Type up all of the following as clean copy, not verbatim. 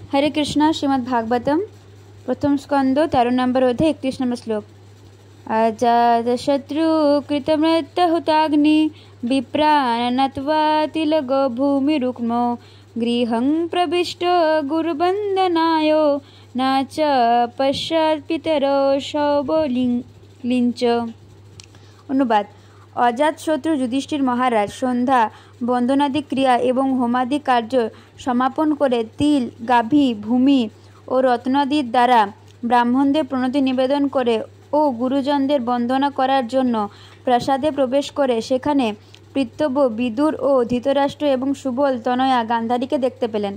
हरे कृष्णा। श्रीमद् भागवतम प्रथम स्कंद 13 नंबर अध्याय 31 नंबर श्लोक। अजातशत्रु कृतमृत्युहुताग्नि विप्रानत्वा तिलगो भूमिरुक्मो गृहं प्रविष्ट गुरुवन्दनायो न च पश्चात् पितरो शौबलिंच। अनुवाद। अजात शत्रु युधिष्ठिर महाराज सन्ध्या बंदनादि क्रिया एवं होमादि कार्य समापन करे तिल गाभी भूमि और रत्नादि द्वारा ब्राह्मणদের প্রণতি নিবেদন করে ও গুরুজনদের বন্দনা করার জন্য প্রাসাদে প্রবেশ করে সেখানে পিতৃব্য বিদুর ও ধৃতরাষ্ট্র এবং সুবল তনয়া গান্ধারীকে দেখতে পেলেন।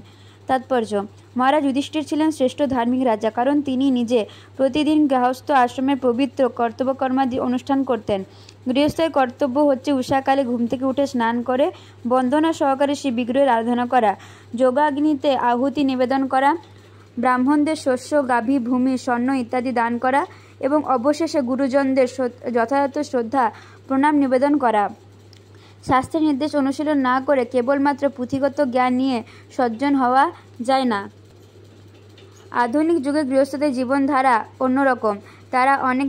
তাৎপর্য: মহারাজ যুধিষ্ঠির ছিলেন শ্রেষ্ঠ ধার্মিক রাজা, কারণ তিনি নিজে প্রতিদিন গৃহস্থ আশ্রমের পবিত্র কর্তব্যকর্মাদি অনুষ্ঠান করতেন। গৃহস্থের কর্তব্য হচ্ছে উষাকালে ঘুম থেকে উঠে স্নান করে বন্দনা সহকারে শ্রী বিগ্রহের আরাধনা করা, যোগাগ্নিতে আহুতি নিবেদন করা, ব্রাহ্মণদের শস্য গাভী ভূমি স্বর্ণ ইত্যাদি দান করা এবং অবশেষে গুরুজনদের যথাযথ শ্রদ্ধা প্রণাম নিবেদন করা। শাস্ত্রের নির্দেশ অনুশীলন না করে কেবলমাত্র পুঁথিগত জ্ঞান নিয়ে সজ্জন হওয়া যায় না। আধুনিক যুগে গৃহস্থদের জীবনধারা অন্যরকম। তারা অনেক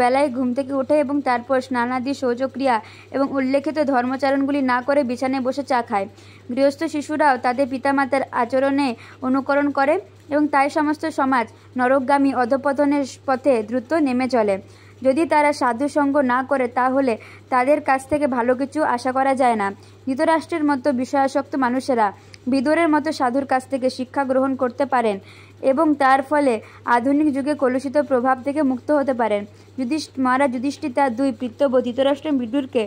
বেলায় ঘুম থেকে ওঠে এবং তারপর স্নানাদি শৌচক্রিয়া এবং উল্লেখিত ধর্মচারণগুলি না করে বিছানায় বসে চা খায়। গৃহস্থ শিশুরাও তাদের পিতামাতার আচরণে অনুকরণ করে এবং তাই সমস্ত সমাজ নরকগামী অধঃপতনের পথে দ্রুত নেমে চলে। যদি তারা সাধু সঙ্গ না করে তাহলে তাদের কাছ থেকে ভালো কিছু আশা করা যায় না। ধৃতরাষ্ট্রের মতো বিষয়াসক্ত মানুষেরা বিদুরের মতো সাধুর কাছ থেকে শিক্ষা গ্রহণ করতে পারেন এবং তার ফলে আধুনিক যুগে কলুষিত প্রভাব থেকে মুক্ত হতে পারেন। মহারাজ যুধিষ্ঠির তার দুই পিতৃব্য ধৃতরাষ্ট্র বিদুরকে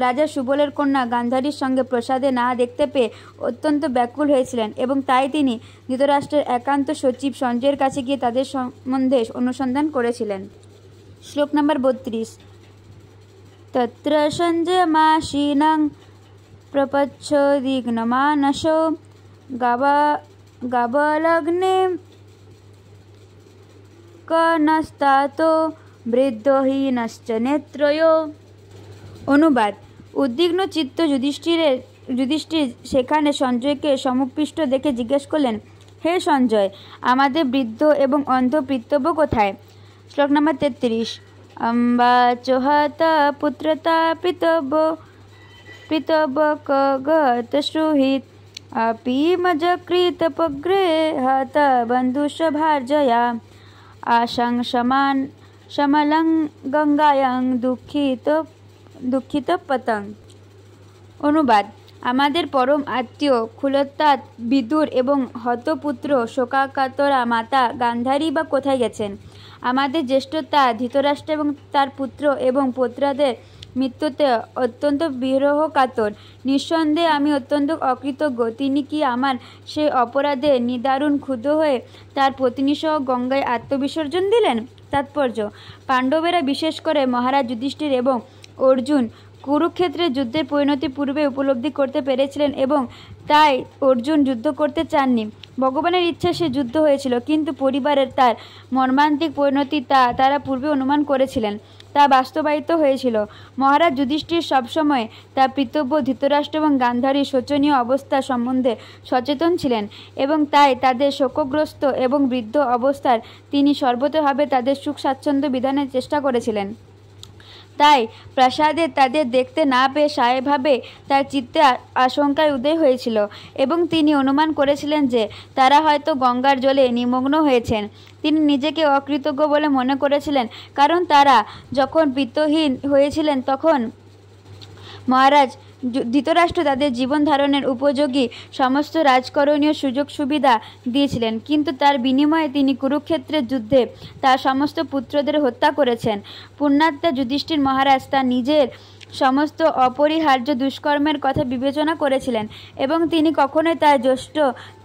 রাজা সুবলের কন্যা গান্ধারীর সঙ্গে প্রসাদে না দেখতে পেয়ে অত্যন্ত ব্যাকুল হয়েছিলেন এবং তাই তিনি ধৃতরাষ্ট্রের একান্ত সচিব সঞ্জয়ের কাছে গিয়ে তাদের সম্বন্ধে অনুসন্ধান করেছিলেন। শ্লোক নম্বর 32। তত্র সঞ্জয়মাসীনং প্রপচ্ছদিগ্নমানসো গাবলগ্নে কনস্তাতো বৃদ্ধহীনশ্চ নেত্রয়ো। অনুবাদ। উদ্বিগ্ন চিত্ত যুধিষ্ঠির সেখানে সঞ্জয়কে সমুপৃষ্ট দেখে জিজ্ঞেস করলেন, হে সঞ্জয়, আমাদের বৃদ্ধ এবং অন্ধ পিতৃব্য কোথায়? শ্লোক নম্বর 33। অম্বাচোহতা পুত্রতা পিতব্য কগত শ্রুহিত আপি মজকৃতপগ্রে হত বন্ধুসভার্জয়া আশং সমলং গঙ্গায়ং দুঃখিত পতং। অনুবাদ। আমাদের পরম আত্মীয় খুলত্তাত বিদুর এবং হতপুত্র শোকাকাতরা মাতা গান্ধারী বা কোথায় গেছেন? আমাদের জ্যেষ্ঠতা ধৃতরাষ্ট্র এবং তার পুত্র এবং পৌত্রদের মৃত্যুতে অত্যন্ত বিরহ কাতর। নিঃসন্দেহে আমি অত্যন্ত অকৃতজ্ঞ। তিনি কি আমার সেই অপরাধে নিদারুণ ক্ষুব্ধ হয়ে তার পত্নীসহ গঙ্গায় আত্মবিসর্জন দিলেন? তাৎপর্য: পাণ্ডবেরা বিশেষ করে মহারাজ যুধিষ্ঠির এবং অর্জুন কুরুক্ষেত্রের যুদ্ধের পরিণতি পূর্বে উপলব্ধি করতে পেরেছিলেন এবং তাই অর্জুন যুদ্ধ করতে চাননি। ভগবানের ইচ্ছা সে যুদ্ধ হয়েছিল, কিন্তু পরিবারের তার মর্মান্তিক পরিণতি তারা পূর্বে অনুমান করেছিলেন, তা বাস্তবায়িত হয়েছিল। মহারাজ যুধিষ্ঠির সবসময় তার পিতৃব্য ধৃতরাষ্ট্র এবং গান্ধারীর শোচনীয় অবস্থা সম্বন্ধে সচেতন ছিলেন এবং তাই তাদের শোকগ্রস্ত এবং বৃদ্ধ অবস্থার তিনি সর্বতোভাবে তাদের সুখ স্বাচ্ছন্দ্য বিধানের চেষ্টা করেছিলেন। তাই প্রাসাদে তাদের দেখতে না পেয়ে স্বাভাবিকভাবে তার চিত্তে আশঙ্কার উদয় হয়েছিল এবং তিনি অনুমান করেছিলেন যে তারা হয়তো গঙ্গার জলে নিমগ্ন হয়েছেন। তিনি নিজেকে অকৃতজ্ঞ বলে মনে করেছিলেন, কারণ তারা যখন পিতহীন হয়েছিলেন তখন মহারাজ ধৃতরাষ্ট্র তাদের জীবন ধারণের উপযোগী সমস্ত রাজকরণীয় সুযোগ সুবিধা দিয়েছিলেন, কিন্তু তার বিনিময়ে তিনি কুরুক্ষেত্রের যুদ্ধে তার সমস্ত পুত্রদের হত্যা করেছেন। পুণ্যাত্মা যুধিষ্ঠির মহারাজ তার নিজের সমস্ত অপরিহার্য দুষ্কর্মের কথা বিবেচনা করেছিলেন এবং তিনি কখনোই তার জ্যেষ্ঠ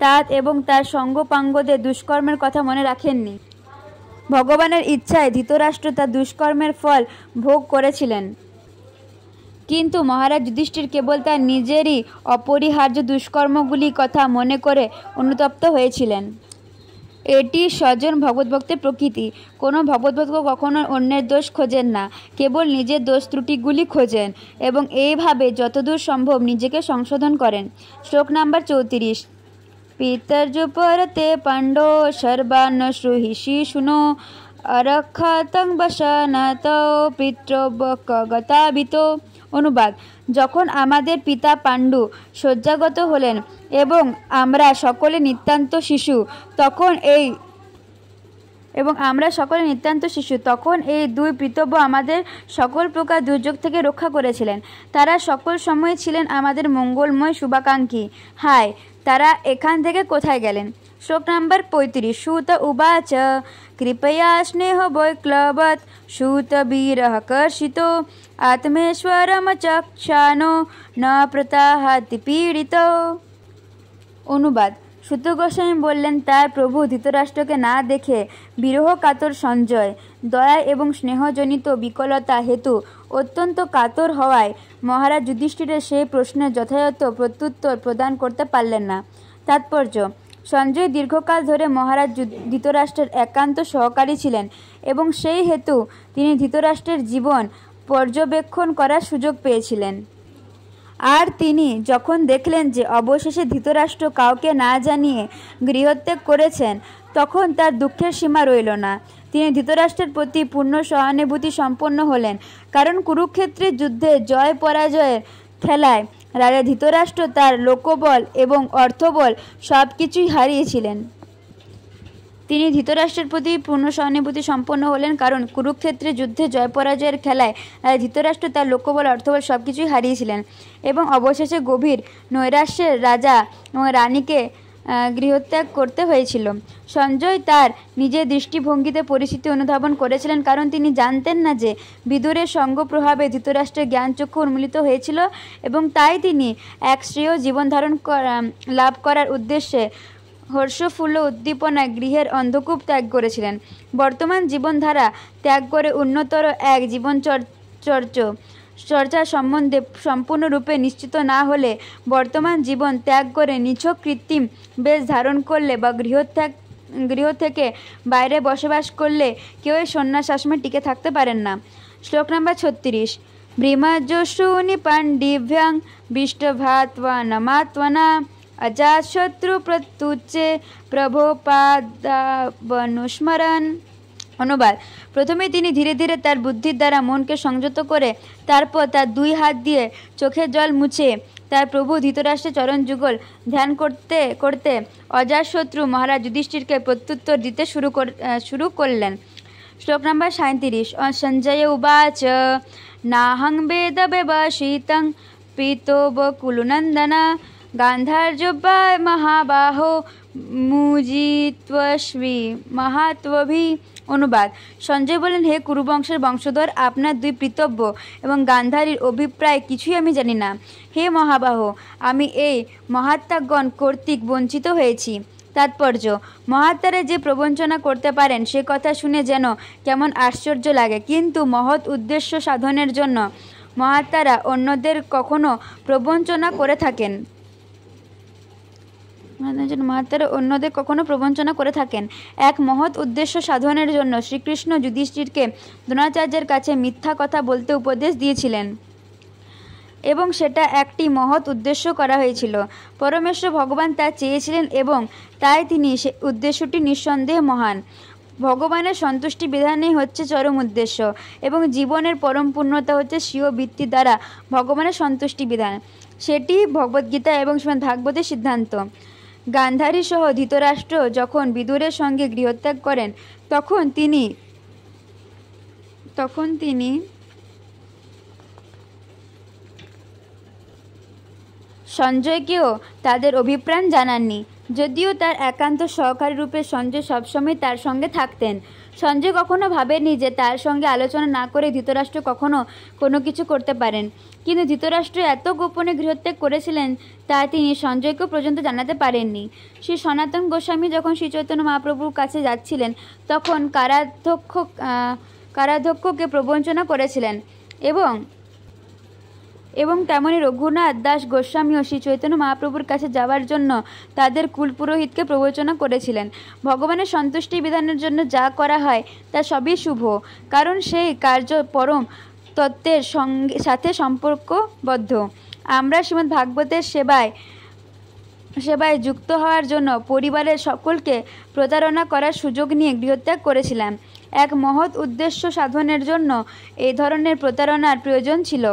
তাত এবং তার সঙ্গপাঙ্গদের দুষ্কর্মের কথা মনে রাখেননি। ভগবানের ইচ্ছায় ধৃতরাষ্ট্র তার দুষ্কর্মের ফল ভোগ করেছিলেন, কিন্তু মহারাজ যুধিষ্ঠির কেবল তার নিজেরই অপরিহার্য দুষ্কর্মগুলির কথা মনে করে অনুতপ্ত হয়েছিলেন। এটি স্বজন ভগবদ্ভক্তের প্রকৃতি। কোনো ভগবদ্ভক্ত কখনো অন্যের দোষ খোঁজেন না, কেবল নিজের দোষ ত্রুটিগুলি খোঁজেন এবং এইভাবে যতদূর সম্ভব নিজেকে সংশোধন করেন। শ্লোক নাম্বার 34। পিতর্যুপরতে পাণ্ডো সর্বান্ন শ্রুহিষি শুনো অরক্ষাতং বসনত পিতৃবকগতাবিত। অনুবাদ: যখন আমাদের পিতা পাণ্ডু শয্যাগত হলেন এবং আমরা সকলে নিতান্ত শিশু, তখন এই দুই পিতৃব্য আমাদের সকল প্রকার দুর্যোগ থেকে রক্ষা করেছিলেন। তারা সকল সময় ছিলেন আমাদের মঙ্গলময় শুভাকাঙ্ক্ষী। হায়, তারা এখান থেকে কোথায় গেলেন? শ্লোক নম্বর 35। সুত উবাচ কৃপয়া স্নেহ বৈক্লবৎ সুত বীরঃ কর্ষিত আত্মেশ্বরমচক্ষানো ন প্রতাহাতি পীড়িত। অনুবাদ: সুত গোস্বামী বললেন, তার প্রভু ধৃতরাষ্ট্রকে না দেখে বিরহ কাতর সঞ্জয় দয়া এবং স্নেহজনিত বিকলতা হেতু অত্যন্ত কাতর হওয়ায় মহারাজ যুধিষ্ঠিরের সেই প্রশ্নের যথাযথ প্রত্যুত্তর প্রদান করতে পারলেন না। তাৎপর্য: সঞ্জয় দীর্ঘকাল ধরে মহারাজ ধৃতরাষ্ট্রের একান্ত সহকারী ছিলেন এবং সেই হেতু তিনি ধৃতরাষ্ট্রের জীবন পর্যবেক্ষণ করার সুযোগ পেয়েছিলেন। আর তিনি যখন দেখলেন যে অবশেষে ধৃতরাষ্ট্র কাউকে না জানিয়ে গৃহত্যাগ করেছেন, তখন তার দুঃখের সীমা রইল না। তিনি ধৃতরাষ্ট্রের প্রতি পূর্ণ সহানুভূতি সম্পন্ন হলেন, কারণ কুরুক্ষেত্রের যুদ্ধে জয় পরাজয়ের খেলায় রাজা ধৃতরাষ্ট্র তার লোকবল এবং অর্থবল সব কিছুই হারিয়েছিলেন। তিনি ধৃতরাষ্ট্রের প্রতি পূর্ণ সহানুভূতি সম্পন্ন হলেন কারণ কুরুক্ষেত্রের যুদ্ধে জয় পরাজয়ের খেলায় ধৃতরাষ্ট্র তার লোকবল অর্থবল সব কিছুই হারিয়েছিলেন এবং অবশেষে গভীর নৈরাশ্যের রাজা এবং রানীকে গৃহত্যাগ করতে হয়েছিল। সঞ্জয় তার নিজের দৃষ্টিভঙ্গিতে পরিস্থিতি অনুধাবন করেছিলেন, কারণ তিনি জানতেন না যে বিদুরের সঙ্গ প্রভাবে ধৃতরাষ্ট্রের জ্ঞানচক্ষু উন্মীলিত হয়েছিল এবং তাই তিনি এক শ্রেয় জীবনধারণ লাভ করার উদ্দেশ্যে হর্ষফুল্ল উদ্দীপনায় গৃহের অন্ধকূপ ত্যাগ করেছিলেন। বর্তমান জীবনধারা ত্যাগ করে উন্নতর এক জীবনচর্চা সম্বন্ধে সম্পূর্ণরূপে নিশ্চিত না হলে বর্তমান জীবন ত্যাগ করে নিছক কৃত্রিম বেশ ধারণ করলে বা গৃহ থেকে বাইরে বসবাস করলে কেউই সন্ন্যাস আশ্রমে টিকে থাকতে পারেন না। শ্লোক নম্বর 36। ভ্রীমযশূনি পাণ্ডিভ্যাং বিষ্টভাত্বা নমাত্মনা অজাতশত্রু প্রত্যুচ্চে প্রভোপাদাবনুস্মরণ। অনুবাদ: প্রথমে তিনি ধীরে ধীরে তার বুদ্ধির দ্বারা মনকে সংযত করে তারপর তার দুই হাত দিয়ে চোখের জল মুছে তার প্রভু ধৃতরাষ্ট্রের চরণ যুগল ধ্যান করতে করতে অজাতশত্রু মহারাজ যুধিষ্ঠিরকে প্রত্যুত্তর দিতে শুরু করলেন। শ্লোক নম্বর 37। সঞ্জয় উবাচ নাহং বেদ ব্যবসিতং পিতো বকুলনন্দন গান্ধার্যবায় মহাবাহো মুজিত্বস্বী মাহাত্মভি। অনুবাদ: সঞ্জয় বলেন, হে কুরুবংশের বংশধর, আপনার দুই পিতব্য এবং গান্ধারীর অভিপ্রায় কিছুই আমি জানি না। হে মহাবাহ, আমি এই মহাত্মাগণ কর্তৃক বঞ্চিত হয়েছি। তাৎপর্য: মহাত্মারা যে প্রবঞ্চনা করতে পারেন সে কথা শুনে যেন কেমন আশ্চর্য লাগে, কিন্তু মহৎ উদ্দেশ্য সাধনের জন্য মহাত্মারা অন্যদের কখনো প্রবঞ্চনা করে থাকেন। এক মহৎ উদ্দেশ্য সাধনের জন্য শ্রীকৃষ্ণ যুধিষ্ঠিরকে দ্রোণাচার্যের কাছে মিথ্যা কথা বলতে উপদেশ দিয়েছিলেন এবং সেটা একটি মহৎ উদ্দেশ্য করা হয়েছিল। পরমেশ্বর ভগবান তা চেয়েছিলেন এবং তাই তিনি সে উদ্দেশ্যটি নিঃসন্দেহে মহান। ভগবানের সন্তুষ্টি বিধানই হচ্ছে চরম উদ্দেশ্য এবং জীবনের পরম পূর্ণতা হচ্ছে স্বীয় বৃত্তি দ্বারা ভগবানের সন্তুষ্টি বিধান। সেটি ভগবদ্গীতা এবং শ্রীমদ্ ভাগবতের সিদ্ধান্ত। গান্ধারী সহ ধৃতরাষ্ট্র যখন বিদুরের সঙ্গে গৃহত্যাগ করেন তখন তিনি সঞ্জয়কেও তাদের অভিপ্রায় জানাননি, যদিও তার একান্ত সহকারী রূপে সঞ্জয় সবসময় তার সঙ্গে থাকতেন। সঞ্জয় কখনো ভাবেননি যে তার সঙ্গে আলোচনা না করে ধৃতরাষ্ট্র কখনো কোনো কিছু করতে পারেন, কিন্তু ধৃতরাষ্ট্র এত গোপনে গৃহত্যাগ করেছিলেন তা তিনি সঞ্জয়কেও পর্যন্ত জানাতে পারেননি। শ্রী সনাতন গোস্বামী যখন শ্রী চৈতন্য মহাপ্রভুর কাছে যাচ্ছিলেন তখন কারাধ্যক্ষকে প্রবঞ্চনা করেছিলেন এবং তেমনি রঘুনাথ দাস গোস্বামীও শ্রী চৈতন্য মহাপ্রভুর কাছে যাওয়ার জন্য তাদের কুলপুরোহিতকে প্রবঞ্চনা করেছিলেন। ভগবানের সন্তুষ্টি বিধানের জন্য যা করা হয় তা সবই শুভ, কারণ সেই কার্য পরম তত্ত্বের সাথে সম্পর্কবদ্ধ। আমরা শ্রীমদ্ ভাগবতের সেবায় সেবায় যুক্ত হওয়ার জন্য পরিবারের সকলকে প্রতারণা করার সুযোগ নিয়ে গৃহত্যাগ করেছিলাম। এক মহৎ উদ্দেশ্য সাধনের জন্য এই ধরনের প্রতারণার প্রয়োজন ছিল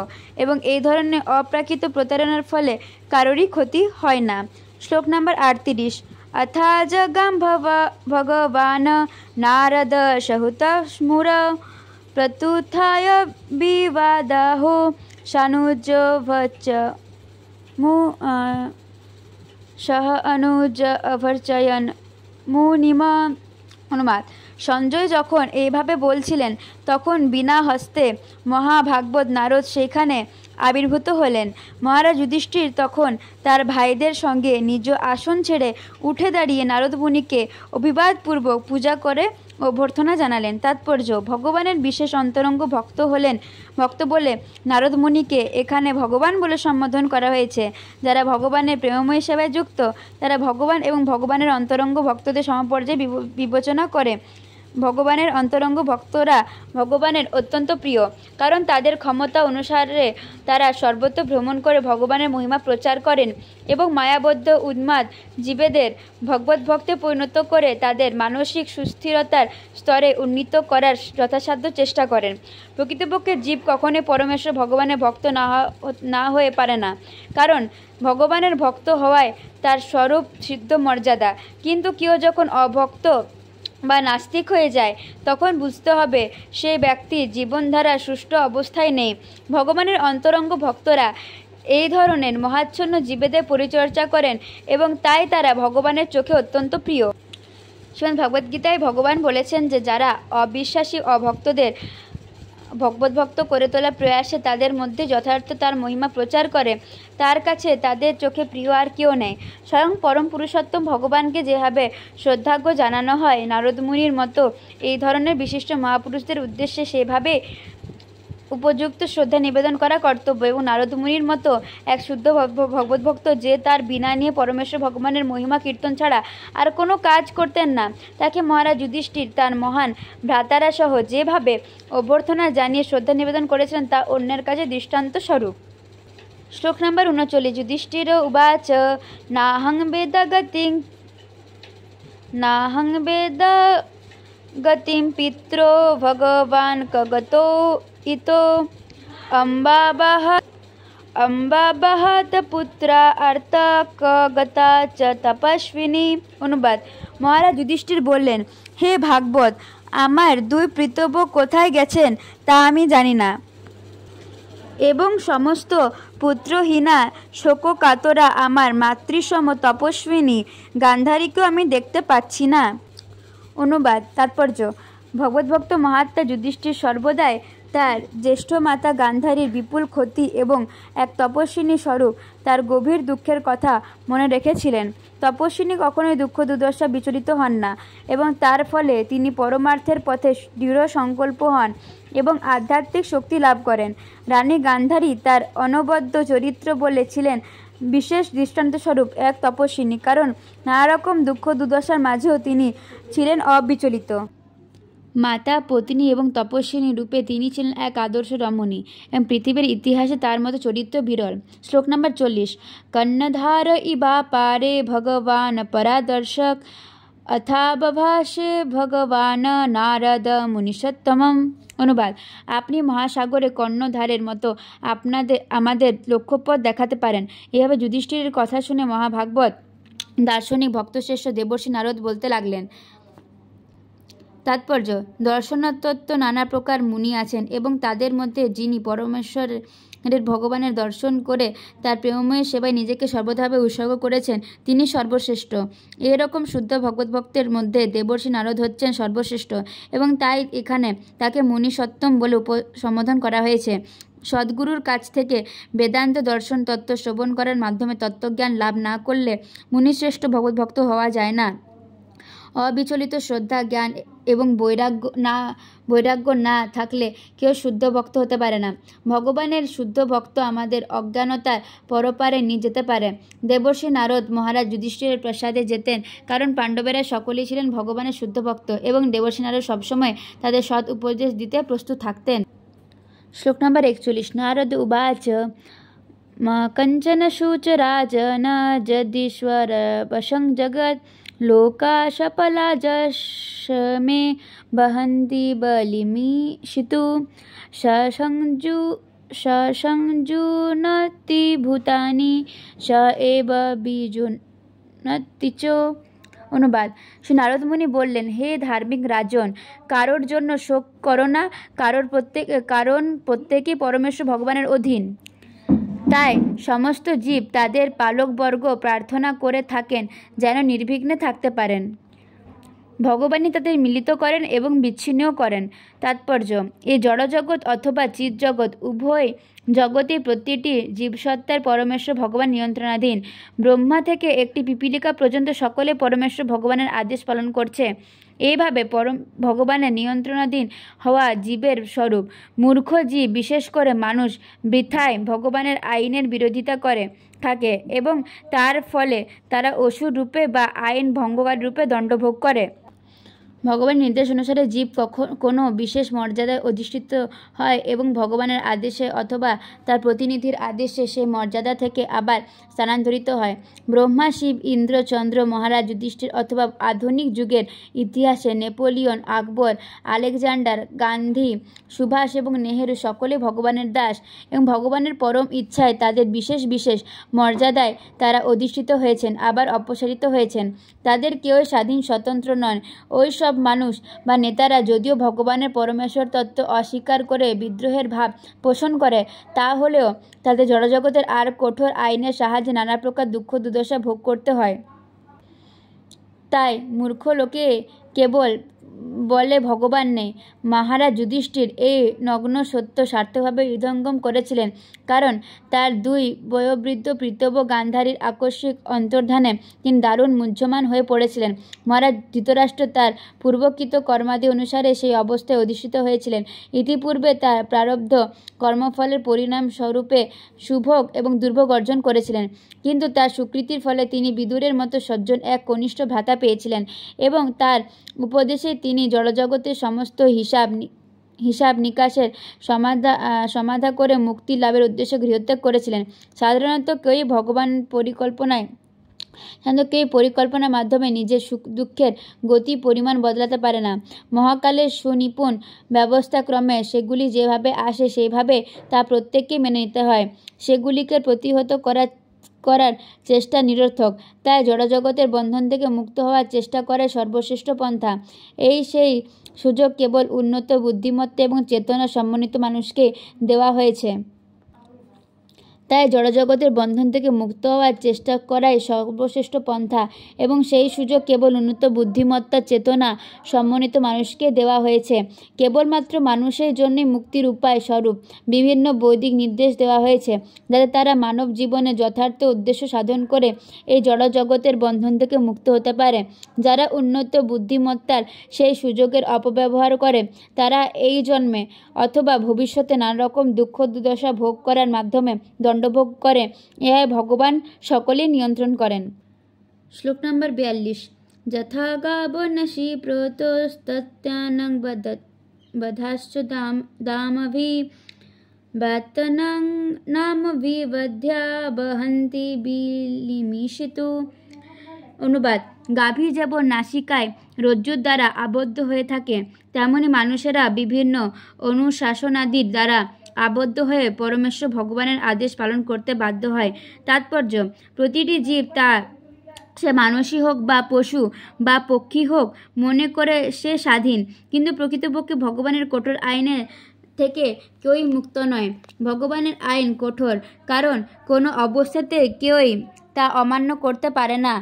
এবং এই ধরনের অপ্রাকৃত প্রতারণার ফলে কারোরই ক্ষতি হয় না। শ্লোক নাম্বার 38। अथाजगं भगवान् नारद सहुतस्मुर प्रतुथाय विवादाहो सानुजवच सह अनुज अभर्चयन मुनिम। অনুবাদ: সঞ্জয় যখন এইভাবে বলছিলেন তখন বিনা হস্তে মহাভাগবত নারদ সেখানে আবির্ভূত হলেন। মহারাজ যুধিষ্ঠির তখন তার ভাইদের সঙ্গে নিজ আসন ছেড়ে উঠে দাঁড়িয়ে নারদ মুনিকে অভিবাদপূর্বক পূজা করে অভ্যর্থনা জানালেন। তাৎপর্য: ভগবানের বিশেষ অন্তরঙ্গ ভক্ত বলে নারদ মুনিকে এখানে ভগবান বলে সম্বোধন করা হয়েছে। যারা ভগবানের প্রেমময় সেবায় যুক্ত তারা ভগবান এবং ভগবানের অন্তরঙ্গ ভক্তদের সমপর্যায়ে বিবেচনা করে। ভগবানের অন্তরঙ্গ ভক্তরা ভগবানের অত্যন্ত প্রিয়, কারণ তাদের ক্ষমতা অনুসারে তারা সর্বত্র ভ্রমণ করে ভগবানের মহিমা প্রচার করেন এবং মায়াবদ্ধ উন্মাদ জীবেদের ভগবত ভক্তে পরিণত করে তাদের মানসিক সুস্থিরতার স্তরে উন্নীত করার যথাসাধ্য চেষ্টা করেন। প্রকৃতপক্ষে জীব কখনোই পরমেশ্বর ভগবানের ভক্ত না হয়ে পারে না, কারণ ভগবানের ভক্ত হওয়ায় তার স্বরূপ সিদ্ধ মর্যাদা। কিন্তু কেউ যখন অভক্ত বা নাস্তিক হয়ে যায় তখন বুঝতে হবে সেই ব্যক্তির জীবনধারা সুষ্ঠু অবস্থায় নেই। ভগবানের অন্তরঙ্গ ভক্তরা এই ধরনের মহাচ্ছন্ন জীবেদের পরিচর্যা করেন এবং তাই তারা ভগবানের চোখে অত্যন্ত প্রিয়। শ্রীমদ্ ভগবদ্গীতায় ভগবান বলেছেন যে যারা অবিশ্বাসী অভক্তদের ভগবত ভক্ত করে তোলার প্রয়াসে তাদের মধ্যে যথার্থ তার মহিমা প্রচার করে, তার কাছে তাদের চোখে প্রিয় আর কেউ নেই। স্বয়ং পরম পুরুষোত্তম ভগবানকে যেভাবে শ্রদ্ধার্ঘ্য জানানো হয়, নারদ মুনির মতো এই ধরনের বিশিষ্ট মহাপুরুষদের উদ্দেশ্যে সেভাবে উপযুক্ত শ্রদ্ধা নিবেদন করা কর্তব্য। এবং নারদ মুনির মতো এক শুদ্ধ ভগবত ভক্ত যে তার বিনা নিয়ে পরমেশ্বর ভগবানের মহিমা কীর্তন ছাড়া আর কোনো কাজ করতেন না, তাকে মহারাজ যুধিষ্ঠির তার মহান ভ্রাতারা সহ যেভাবে অভ্যর্থনা জানিয়ে শ্রদ্ধা নিবেদন করেছিলেন তা অন্যের কাছে দৃষ্টান্ত স্বরূপ। শ্লোক নম্বর 39। যুধিষ্ঠির উবাচ নাহং বেদ গতিম পিত্রো ভগবান কগতো ইতো অম্বাবহত পুত্রা অর্থ কগতা চ তপস্বিনী। অনুবাদ: মহারাজ যুধিষ্ঠির বললেন, হে ভাগবত, আমার দুই পিতৃব্য কোথায় গেছেন তা আমি জানি না, এবং সমস্ত পুত্রহীনা শোককাতরা আমার মাতৃসম তপস্বিনী গান্ধারীকেও আমি দেখতে পাচ্ছি না। অনুবাদ: তাৎপর্য: ভগবদ্ভক্ত মহাত্মা যুধিষ্ঠির সর্বদাই তার জ্যেষ্ঠ মাতা গান্ধারীর বিপুল ক্ষতি এবং এক তপস্বিনী স্বরূপ তার গভীর দুঃখের কথা মনে রেখেছিলেন। তপস্বিনী কখনোই দুঃখ দুর্দশা বিচলিত হন না এবং তার ফলে তিনি পরমার্থের পথে দৃঢ় সংকল্প হন এবং আধ্যাত্মিক শক্তি লাভ করেন। রানী গান্ধারী তার অনবদ্য চরিত্র বলে ছিলেন বিশেষ দৃষ্টান্তস্বরূপ এক তপস্বিনী, কারণ নানা রকম দুঃখ দুর্দশার মাঝেও তিনি ছিলেন অবিচলিত। মাতা, পত্নী এবং তপস্বিনী রূপে তিনি ছিলেন এক আদর্শ রমণী এবং পৃথিবীর ইতিহাসে তার মতো চরিত্র বিরল। শ্লোক নম্বর 40। কর্ণধার ইবা পারে ভগবান পরাদর্শক অথাবভাষে ভগবান নারদ মুনিষত্তমম। অনুবাদ: আপনি মহাসাগরে কর্ণধারের মতো আমাদের লক্ষ্যপথ দেখাতে পারেন। এভাবে যুধিষ্ঠিরের কথা শুনে মহাভাগবত দার্শনিক ভক্তশ্রেষ্ঠ দেবর্ষি নারদ বলতে লাগলেন। তাৎপর্য: দর্শনতত্ত্ব নানা প্রকার মুনি আছেন এবং তাদের মধ্যে যিনি পরমেশ্বরের ভগবানের দর্শন করে তার প্রেমময় সেবায় নিজেকে সর্বদাভাবে উৎসর্গ করেছেন তিনি সর্বশ্রেষ্ঠ। এরকম শুদ্ধ ভগবত ভক্তের মধ্যে দেবর্ষি নারদ হচ্ছেন সর্বশ্রেষ্ঠ এবং তাই এখানে তাকে মুনিষত্তম বলে সম্বোধন করা হয়েছে। সদ্গুরুর কাছ থেকে বেদান্ত দর্শন তত্ত্ব শ্রবণ করার মাধ্যমে তত্ত্বজ্ঞান লাভ না করলে মুনিশ্রেষ্ঠ ভগবদ্ভক্ত হওয়া যায় না। অবিচলিত শ্রদ্ধা, জ্ঞান এবং বৈরাগ্য না থাকলে কেউ শুদ্ধ ভক্ত হতে পারে না। ভগবানের শুদ্ধ ভক্ত আমাদের অজ্ঞানতার পরপারে নিয়ে যেতে পারে। দেবর্ষি নারদ মহারাজ যুধিষ্ঠিরের প্রাসাদে যেতেন কারণ পাণ্ডবেরা সকলেই ছিলেন ভগবানের শুদ্ধ ভক্ত এবং দেবর্ষি নারদ সবসময় তাদের সৎ উপদেশ দিতে প্রস্তুত থাকতেন। শ্লোক নম্বর 41। নারদ উবাচ कञ्चन शूचराजन जदीश्वर वशं जगत् लोका शपला जशमे वहन्ति बलिमीशितु शशंजुनति भूतानि स एव বিজুনতি চ। অনুবাদ। শ্রী নারদ মুনি বললেন, হে ধার্মিক রাজন, কারোর জন্য শোক করো না, কারণ প্রত্যেকেই পরমেশ্বর ভগবানের অধীন। তাই সমস্ত জীব তাদের পালকবর্গ প্রার্থনা করে থাকেন যেন নির্বিঘ্নে থাকতে পারেন। ভগবানই তাদের মিলিত করেন এবং বিচ্ছিন্নও করেন। তাৎপর্য, এই জড়জগৎ অথবা চিৎজগৎ উভয় জগতের প্রতিটি জীবসত্তার পরমেশ্বর ভগবান নিয়ন্ত্রণাধীন। ব্রহ্মা থেকে একটি পিপীলিকা পর্যন্ত সকলে পরমেশ্বর ভগবানের আদেশ পালন করছে। এইভাবে ভগবানের নিয়ন্ত্রণাধীন হওয়া জীবের স্বরূপ। মূর্খ জীব, বিশেষ করে মানুষ, বৃথায় ভগবানের আইনের বিরোধিতা করে থাকে এবং তার ফলে তারা অসুর রূপে বা আইন ভঙ্গকারী রূপে দণ্ডভোগ করে। ভগবানের নির্দেশ অনুসারে জীব কোনো বিশেষ মর্যাদায় অধিষ্ঠিত হয় এবং ভগবানের আদেশে অথবা তার প্রতিনিধির আদেশে সেই মর্যাদা থেকে আবার স্থানান্তরিত হয়। ব্রহ্মা, শিব, ইন্দ্র, চন্দ্র, মহারাজ যুধিষ্ঠির অথবা আধুনিক যুগের ইতিহাসে নেপোলিয়ন, আকবর, আলেকজান্ডার, গান্ধী, সুভাষ এবং নেহেরু সকলে ভগবানের দাস এবং ভগবানের পরম ইচ্ছায় তাদের বিশেষ বিশেষ মর্যাদায় তারা অধিষ্ঠিত হয়েছেন, আবার অপসারিত হয়েছেন। তাদের কেউই স্বাধীন স্বতন্ত্র নন। ওই সব মানুষ বা নেতারা যদিও ভগবানের পরমেশ্বর তত্ত্ব অস্বীকার করে বিদ্রোহের ভাব পোষণ করে, তা হলেও তাদের জড়জগতের আর কঠোর আইনের সাহায্যে নানা প্রকার দুঃখ দুর্দশা ভোগ করতে হয়। তাই মূর্খ লোকে কেবল বলে ভগবান নেই। মহারাজ যুধিষ্ঠির এই নগ্ন সত্য সার্থকভাবে হৃদয়ঙ্গম করেছিলেন, কারণ তার দুই বয়োবৃদ্ধ পিতৃব্য গান্ধারীর আকস্মিক অন্তর্ধানে তিনি দারুণ মুহ্যমান হয়ে পড়েছিলেন। মহারাজ ধৃতরাষ্ট্র তার পূর্বকৃত কর্মাদি অনুসারে সেই অবস্থায় অধিষ্ঠিত হয়েছিলেন। ইতিপূর্বে তার প্রারব্ধ কর্মফলের পরিণাম স্বরূপে সুভোগ এবং দুর্ভোগ অর্জন করেছিলেন, কিন্তু তার সুকৃতির ফলে তিনি বিদুরের মতো সজ্জন এক কনিষ্ঠ ভ্রাতা পেয়েছিলেন এবং তার উপদেশে তিনি জড়জগতের সমস্ত হিসাব নিকাশের সমাধা করে মুক্তি লাভের উদ্দেশ্যে গৃহত্যাগ করেছিলেন। সাধারণত কেউই পরিকল্পনার মাধ্যমে নিজের সুখ দুঃখের গতি পরিমাণ বদলাতে পারে না। মহাকালের সুনিপুণ ব্যবস্থাক্রমে সেগুলি যেভাবে আসে সেইভাবে তা প্রত্যেককে মেনে নিতে হয়। সেগুলিকে প্রতিহত করার চেষ্টা নিরর্থক। তাই জড়জগতের বন্ধন থেকে মুক্ত হওয়ার চেষ্টা করার সর্বশ্রেষ্ঠ পন্থা। সেই সুযোগ কেবল উন্নত বুদ্ধিমত্তা এবং চেতনা সমন্বিত মানুষকে দেওয়া হয়েছে। তাই জড়জগতের বন্ধন থেকে মুক্ত হওয়ার চেষ্টা করাই সর্বশ্রেষ্ঠ পন্থা এবং সেই সুযোগ কেবল উন্নত বুদ্ধিমত্তা চেতনা সমন্বিত মানুষকে দেওয়া হয়েছে। কেবলমাত্র মানুষের জন্যই মুক্তির উপায় স্বরূপ বিভিন্ন বৈদিক নির্দেশ দেওয়া হয়েছে, যাতে তারা মানব জীবনে যথার্থ উদ্দেশ্য সাধন করে এই জড়জগতের বন্ধন থেকে মুক্ত হতে পারে। যারা উন্নত বুদ্ধিমত্তার সেই সুযোগের অপব্যবহার করে, তারা এই জন্মে অথবা ভবিষ্যতে নানা রকম দুঃখ দুর্দশা ভোগ করার মাধ্যমে দণ্ডভোগ করে। এ ভগবান সকলেই নিয়ন্ত্রণ করেন। শ্লোক নম্বর 42। যথা গাবো নশি প্রতস্তত্যানং বধাশ্চ দামভি বাতনাং নাম বিবধ্যা বহন্তি বিলিমিষিতু। অনুবাদ। গাভী যেমন নাসিকায় রজ্জুর দ্বারা আবদ্ধ হয়ে থাকে, তেমনি মানুষেরা বিভিন্ন অনুশাসনাদির দ্বারা আবদ্ধ হয়ে পরমেশ্বর ভগবানের আদেশ পালন করতে বাধ্য হয়। তাৎপর্য, প্রতিটি জীব সে মানুষই হোক বা পশু বা পক্ষী হোক মনে করে সে স্বাধীন, কিন্তু প্রকৃতপক্ষে ভগবানের কঠোর আইনের থেকে কেউই মুক্ত নয়। ভগবানের আইন কঠোর, কারণ কোনো অবস্থাতে কেউই তা অমান্য করতে পারে না।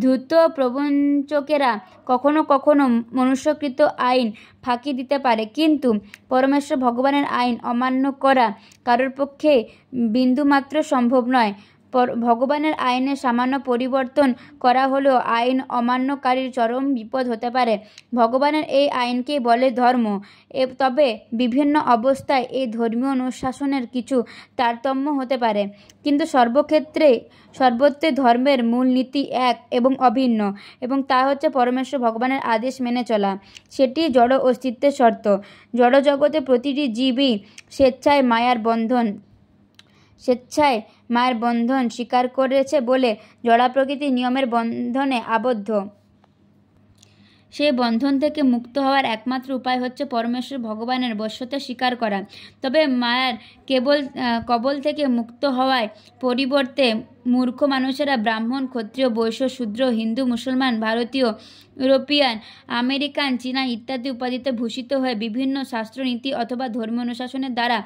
ধূর্ত প্রবঞ্চকেরা কখনো কখনো মনুষ্যকৃত আইন ফাঁকি দিতে পারে, কিন্তু পরমেশ্বর ভগবানের আইন অমান্য করা কারোর পক্ষে বিন্দুমাত্র সম্ভব নয়। ভগবানের আইনে সামান্য পরিবর্তন করা হলেও আইন অমান্যকারীর চরম বিপদ হতে পারে। ভগবানের এই আইনকেই বলে ধর্ম। তবে বিভিন্ন অবস্থায় এই ধর্মীয় অনুশাসনের কিছু তারতম্য হতে পারে, কিন্তু সর্বত্রে ধর্মের মূলনীতি এক এবং অভিন্ন, এবং তা হচ্ছে পরমেশ্বর ভগবানের আদেশ মেনে চলা। সেটি জড় অস্তিত্বের শর্ত। জড়জগতে প্রতিটি জীবই স্বেচ্ছায় মায়ার বন্ধন স্বেচ্ছায় মায়ের বন্ধন স্বীকার করেছে বলে জড়া প্রকৃতির নিয়মের বন্ধনে আবদ্ধ। সেই বন্ধন থেকে মুক্ত হওয়ার একমাত্র উপায় হচ্ছে পরমেশ্বর ভগবানের বশ্যতা স্বীকার করা। তবে মায়ার কবল থেকে মুক্ত হওয়ার পরিবর্তে মূর্খ মানুষেরা ব্রাহ্মণ, ক্ষত্রিয়, বৈশ্য, শূদ্র, হিন্দু, মুসলমান, ভারতীয়, ইউরোপিয়ান, আমেরিকান, চীনা ইত্যাদি উপাধিতে ভূষিত হয়ে বিভিন্ন শাস্ত্রনীতি অথবা ধর্ম অনুশাসনের দ্বারা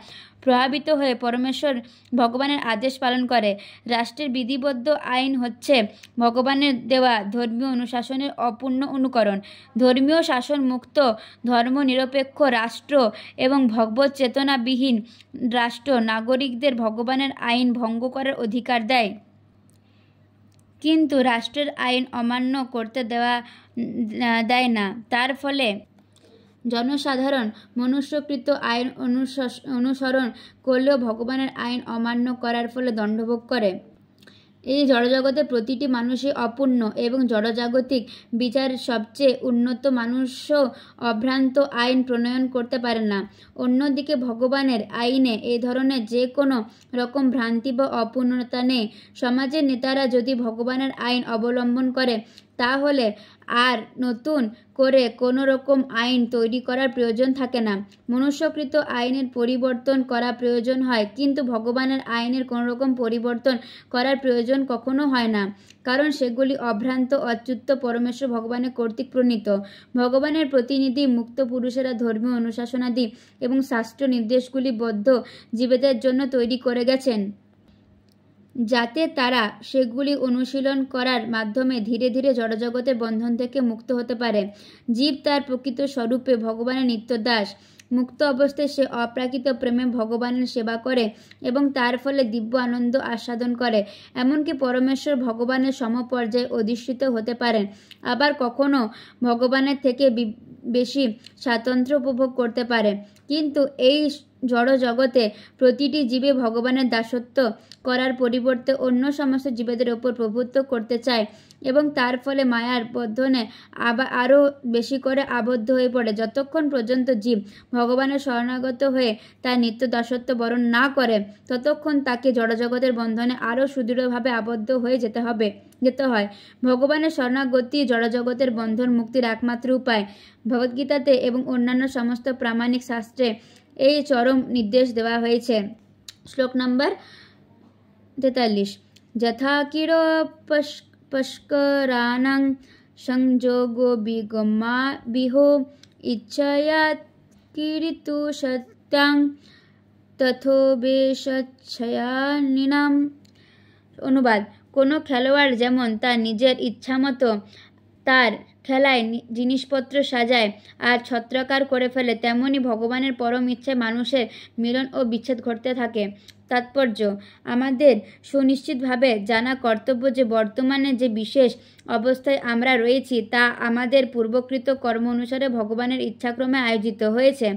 প্রভাবিত হয়ে পরমেশ্বর ভগবানের আদেশ পালন করে। রাষ্ট্রের বিধিবদ্ধ আইন হচ্ছে ভগবানের দেওয়া ধর্মীয় অনুশাসনের অপূর্ণ অনুকরণ। ধর্মীয় শাসন মুক্ত, ধর্মনিরপেক্ষ রাষ্ট্র এবং ভগবত চেতনাবিহীন রাষ্ট্র নাগরিকদের ভগবানের আইন ভঙ্গ করার অধিকার দেয়, কিন্তু রাষ্ট্রের আইন অমান্য করতে দেয় না। তার ফলে জনসাধারণ মনুষ্যকৃত আইন অনুসরণ করলেও ভগবানের আইন অমান্য করার ফলে দণ্ডভোগ করে। এই জড়জগতে প্রতিটি মানুষই অপূর্ণ এবং জড়জাগতিক বিচার সবচেয়ে উন্নত মানুষও অভ্রান্ত আইন প্রণয়ন করতে পারে না। অন্যদিকে ভগবানের আইনে এই ধরনের যে কোনো রকম ভ্রান্তি বা অপূর্ণতা নেই। সমাজের নেতারা যদি ভগবানের আইন অবলম্বন করে তাহলে আর নতুন করে কোনো রকম আইন তৈরি করার প্রয়োজন থাকে না। মনুষ্যকৃত আইনের পরিবর্তন করা প্রয়োজন হয়, কিন্তু ভগবানের আইনের কোনো রকম পরিবর্তন করার প্রয়োজন কখনো হয় না, কারণ সেগুলি অভ্রান্ত, অচ্যুত পরমেশ্বর ভগবানের কর্তৃক প্রণীত। ভগবানের প্রতিনিধি মুক্ত পুরুষেরা ধর্মীয় অনুশাসনাদি এবং শাস্ত্র নির্দেশগুলি বদ্ধ জীবেদের জন্য তৈরি করে গেছেন, যাতে তারা সেগুলি অনুশীলন করার মাধ্যমে ধীরে ধীরে জড়জগতের বন্ধন থেকে মুক্ত হতে পারে। জীব তার প্রকৃত স্বরূপে ভগবানের নিত্য দাস। মুক্ত অবস্থায় সে অপ্রাকৃত প্রেমে ভগবানের সেবা করে এবং তার ফলে দিব্য আনন্দ আস্বাদন করে। এমনকি পরমেশ্বর ভগবানের সমপর্যায়ে অধিষ্ঠিত হতে পারেন। আবার কখনো ভগবানের থেকে বেশি স্বাতন্ত্র্য উপভোগ করতে পারে। কিন্তু এই জড় জগতে প্রতিটি জীবে ভগবানের দাসত্ব করার পরিবর্তে অন্য সমস্ত জীবেদের ওপর প্রভুত্ব করতে চায় এবং তার ফলে মায়ার বন্ধনে আরও বেশি করে আবদ্ধ হয়ে পড়ে। যতক্ষণ পর্যন্ত জীব ভগবানের শরণাগত হয়ে তার নিত্য দাসত্ব বরণ না করে, ততক্ষণ তাকে জড়জগতের বন্ধনে আরও সুদৃঢ়ভাবে আবদ্ধ হয়ে যেতে হয়। ভগবানের শরণাগতি জড়জগতের বন্ধন মুক্তির একমাত্র উপায়। ভগবদ্গীতাতে এবং অন্যান্য সমস্ত প্রামাণিক শাস্ত্রে এই চরম নির্দেশ দেওয়া হয়েছে। শ্লোক নম্বর 43। যথা কির পস্করাণং সংযোগো বিগমা বিহো ইচ্ছয়া কিরিতু সত্যাং তথোবেশচ্ছয়ানিনাম। অনুবাদ: কোনো খেলোয়াড় যেমন তার নিজের ইচ্ছামতো তার খেলায় জিনিসপত্র সাজায় আর ছত্রাকার করে ফেলে, তেমনি ভগবানের পরম ইচ্ছায় মানুষের মিলন ও বিচ্ছেদ ঘটতে থাকে। তাৎপর্য: আমাদের সুনিশ্চিতভাবে জানা কর্তব্য যে বর্তমানে যে বিশেষ অবস্থায় আমরা রয়েছি তা আমাদের পূর্বকৃত কর্ম অনুসারে ভগবানের ইচ্ছাক্রমে আয়োজিত হয়েছে।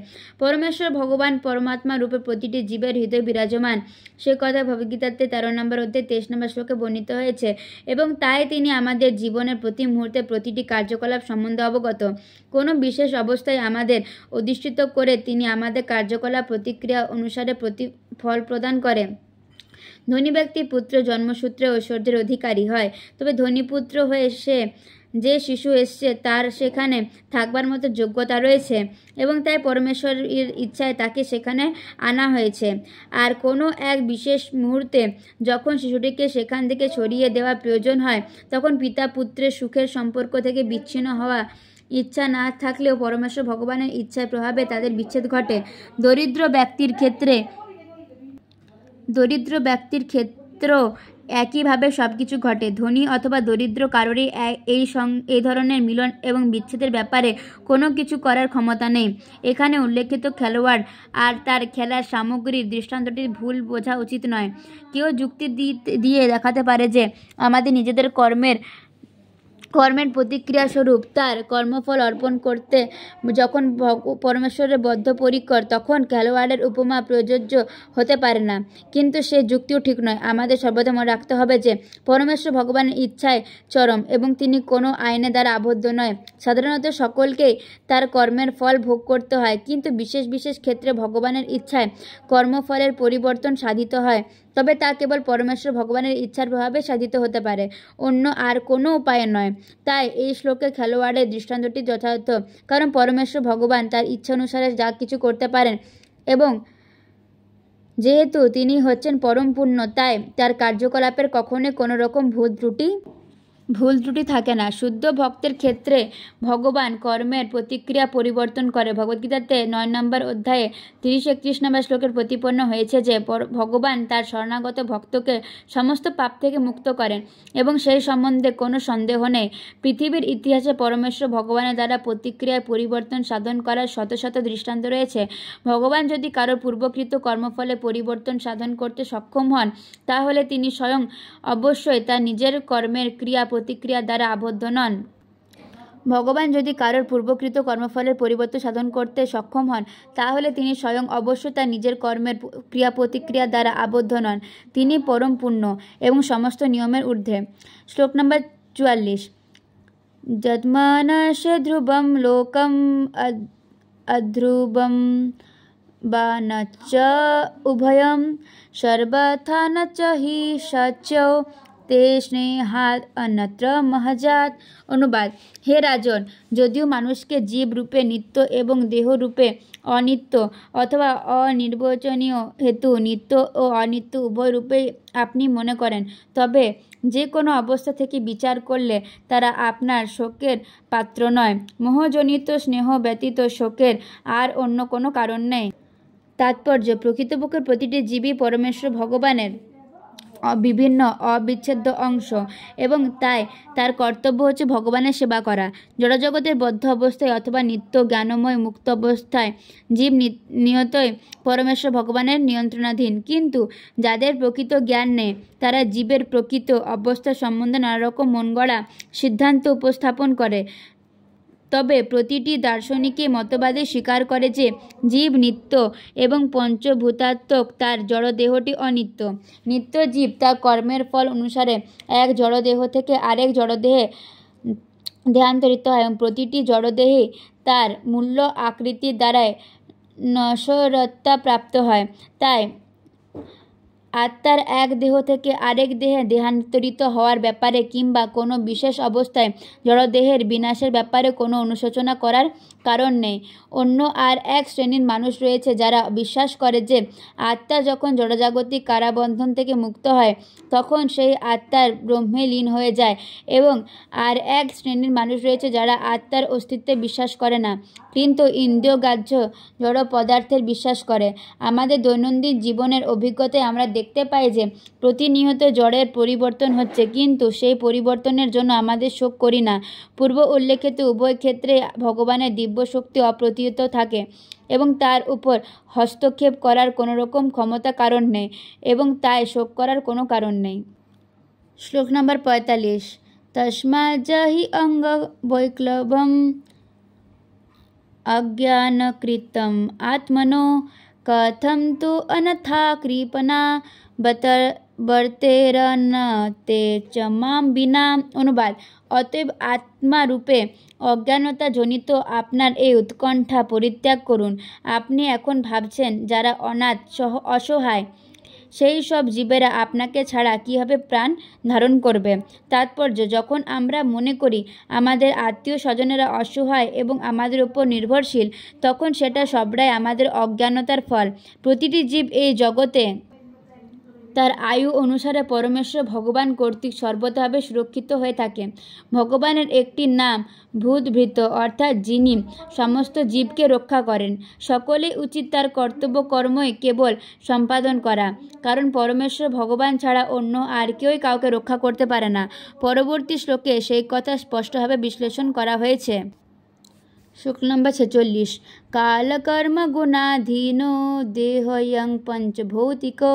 পরমেশ্বর ভগবান পরমাত্মা রূপে প্রতিটি জীবের হৃদয় বিরাজমান, সে কথা ভগবদ্গীতাতে 13 নম্বর অধ্যায় 23 নম্বর শ্লোকে বর্ণিত হয়েছে, এবং তাই তিনি আমাদের জীবনের প্রতি মুহূর্তে প্রতিটি কার্যকলাপ সম্বন্ধে অবগত। কোনো বিশেষ অবস্থায় আমাদের অধিষ্ঠিত করে তিনি আমাদের কার্যকলাপ প্রতিক্রিয়া অনুসারে ফল প্রদান করে। ধনী ব্যক্তি পুত্র জন্মসূত্রে ঐশ্বর্যের অধিকারী হয়, তবে ধনীপুত্র হয়ে যে শিশু এসছে তার সেখানে থাকবার মতো যোগ্যতা রয়েছে এবং তাই পরমেশ্বরের ইচ্ছায় তাকে সেখানে আনা হয়েছে। আর কোনো এক বিশেষ মুহূর্তে যখন শিশুটিকে সেখান থেকে সরিয়ে দেওয়া প্রয়োজন হয়, তখন পিতা পুত্রের সুখের সম্পর্ক থেকে বিচ্ছিন্ন হওয়া ইচ্ছা না থাকলেও পরমেশ্বর ভগবানের ইচ্ছার প্রভাবে তাদের বিচ্ছেদ ঘটে। দরিদ্র ব্যক্তির ক্ষেত্রেও একইভাবে সবকিছু ঘটে। ধনী অথবা দরিদ্র কারোরই এই ধরনের মিলন এবং বিচ্ছেদের ব্যাপারে কোনো কিছু করার ক্ষমতা নেই। এখানে উল্লেখিত খেলোয়াড় আর তার খেলার সামগ্রীর দৃষ্টান্তটি ভুল বোঝা উচিত নয়। কেউ যুক্তি দিয়ে দেখাতে পারে যে আমাদের নিজেদের কর্মের প্রতিক্রিয়া স্বরূপ তার কর্মফল অর্পণ করতে যখন পরমেশ্বরের বদ্ধপরিকর, তখন খেলোয়াড়ের উপমা প্রযোজ্য হতে পারে না। কিন্তু সে যুক্তিও ঠিক নয়। আমাদের সর্বদা মনে রাখতে হবে যে পরমেশ্বর ভগবানের ইচ্ছায় চরম এবং তিনি কোনো আইনের দ্বারা আবদ্ধ নয়। সাধারণত সকলকেই তার কর্মের ফল ভোগ করতে হয়, কিন্তু বিশেষ বিশেষ ক্ষেত্রে ভগবানের ইচ্ছায় কর্মফলের পরিবর্তন সাধিত হয়। তবে তা কেবল পরমেশ্বর ভগবানের ইচ্ছার প্রভাবে সাধিত হতে পারে, অন্য আর কোনো উপায়ে নয়। তাই এই শ্লোকে খেলোয়াড়ের দৃষ্টান্তটি যথার্থ, কারণ পরমেশ্বর ভগবান তার ইচ্ছা অনুসারে যা কিছু করতে পারেন এবং যেহেতু তিনি হচ্ছেন পরম পূর্ণ, তাই তার কার্যকলাপের কখনোই কোনো রকম ভুল ত্রুটি থাকে না। শুদ্ধ ভক্তের ক্ষেত্রে ভগবান কর্মের প্রতিক্রিয়া পরিবর্তন করে। ভগবদ্গীতাতে 9 নম্বর অধ্যায়ে 30-31 নম্বর শ্লোকের প্রতিপন্ন হয়েছে যে ভগবান তার শরণাগত ভক্তকে সমস্ত পাপ থেকে মুক্ত করেন এবং সেই সম্বন্ধে কোনো সন্দেহ নেই। পৃথিবীর ইতিহাসে পরমেশ্বর ভগবানের দ্বারা প্রতিক্রিয়ায় পরিবর্তন সাধন করার শত শত দৃষ্টান্ত রয়েছে। ভগবান যদি কারোর পূর্বকৃত কর্মফলে পরিবর্তন সাধন করতে সক্ষম হন, তাহলে তিনি স্বয়ং অবশ্যই তার নিজের কর্মের ক্রিয়া প্রতিক্রিয়া দ্বারা আবদ্ধ নন। ভগবান যদি কারোর পূর্বকৃত কর্মফলের পরিবর্তন সাধন করতে সক্ষম হন, তাহলে তিনি স্বয়ং অবশ্যই তার নিজের কর্মের ক্রিয়া প্রতিক্রিয়া দ্বারা আবদ্ধ নন। তিনি পরম পূর্ণ এবং সমস্ত নিয়মের ঊর্ধ্বে। শ্লোক নম্বর 44। যদ্মানস ধ্রুবম লোকম অধ্রুবম বা নচ উভয়ম সর্বথা নচ হি সচ্যৌ তে স্নেহাৎ অন্যত্র মহাজাত। অনুবাদ: হে রাজন, যদিও মানুষকে জীব রূপে নিত্য এবং দেহ রূপে অনিত্য অথবা অনির্বচনীয় হেতু নিত্য ও অনিত্য উভয় রূপেই আপনি মনে করেন, তবে যে কোনো অবস্থা থেকে বিচার করলে তারা আপনার শোকের পাত্র নয়। মোহজনিত স্নেহ ব্যতীত শোকের আর অন্য কোনো কারণ নেই। তাৎপর্য: প্রকৃতপক্ষে প্রতিটি জীবই পরমেশ্বর ভগবানের বিভিন্ন অবিচ্ছেদ্য অংশ এবং তাই তার কর্তব্য হচ্ছে ভগবানের সেবা করা। জড়জগতের বদ্ধ অবস্থায় অথবা নিত্য জ্ঞানময় মুক্ত অবস্থায় জীব নিয়তই পরমেশ্বর ভগবানের নিয়ন্ত্রণাধীন, কিন্তু যাদের প্রকৃত জ্ঞান নেই তারা জীবের প্রকৃত অবস্থা সম্বন্ধে নানারকম মনগড়া সিদ্ধান্ত উপস্থাপন করে। তবে প্রতিটি দার্শনিকই মতবাদে স্বীকার করে যে জীব নিত্য এবং পঞ্চভূতাত্মক, তার জড়দেহটি অনিত্য। নিত্য জীব তার কর্মের ফল অনুসারে এক জড়দেহ থেকে আরেক জড়দেহে দেহান্তরিত হয় এবং প্রতিটি জড়দেহই তার মূল্য আকৃতির দ্বারাই নশ্বরতা প্রাপ্ত হয়। তাই আত্মার এক দেহ থেকে আরেক দেহে দেহান্তরিত হওয়ার ব্যাপারে কিংবা কোনো বিশেষ অবস্থায় জড়দেহের বিনাশের ব্যাপারে কোনো অনুশোচনা করার কারণ নেই। অন্য আর এক শ্রেণীর মানুষ রয়েছে যারা বিশ্বাস করে যে আত্মা যখন জড়জাগতিক কারাবন্ধন থেকে মুক্ত হয় তখন সেই আত্মার ব্রহ্মে লীন হয়ে যায়, এবং আর এক শ্রেণীর মানুষ রয়েছে যারা আত্মার অস্তিত্বে বিশ্বাস করে না, কিন্তু ইন্দ্রিয়গ্রাহ্য জড় পদার্থের বিশ্বাস করে। আমাদের দৈনন্দিন জীবনের অভিজ্ঞতায় আমরা দেখতে পাই যে প্রতিনিয়ত জড়ের পরিবর্তন হচ্ছে, কিন্তু সেই পরিবর্তনের জন্য আমাদের শোক করি না। পূর্ব উল্লেখিত উভয় ক্ষেত্রে ভগবানের দিব্য শক্তি অপ্রতিহত থাকে এবং তার উপর হস্তক্ষেপ করার কোনো রকম ক্ষমতা কারণ নেই, এবং তাই শোক করার কোনো কারণ নেই। শ্লোক নম্বর 45। তস্মাৎ জহি অঙ্গ বৈক্লবম অজ্ঞানকৃতম আত্মনো কথম তু অনথা কৃপণা বর্তেরনতে চ মাম বিনা। অনুবাদ: অতএব আত্মারূপে অজ্ঞানতা জনিত আপনার এই উৎকণ্ঠা পরিত্যাগ করুন। আপনি এখন ভাবছেন যারা অনাথ অসহায় সেই সব জীবেরা আপনাকে ছাড়া কীভাবে প্রাণ ধারণ করবে। তাৎপর্য: যখন আমরা মনে করি আমাদের আত্মীয় স্বজনেরা অসহায় এবং আমাদের উপর নির্ভরশীল, তখন সেটা সবটাই আমাদের অজ্ঞানতার ফল। প্রতিটি জীব এই জগতে তার আয়ু অনুসারে পরমেশ্বর ভগবান কর্তৃক সর্বতভাবে সুরক্ষিত হয়ে থাকে। ভগবানের একটি নাম ভূতভৃত, অর্থাৎ যিনি সমস্ত জীবকে রক্ষা করেন। সকলেই উচিত তার কর্তব্য কর্মই কেবল সম্পাদন করা, কারণ পরমেশ্বর ভগবান ছাড়া অন্য আর কেউই কাউকে রক্ষা করতে পারে না। পরবর্তী শ্লোকে সেই কথা স্পষ্টভাবে বিশ্লেষণ করা হয়েছে। শ্লোক নম্বর 46। কালকর্ম গুণাধীনো দেহয়ং পঞ্চভৌতিকো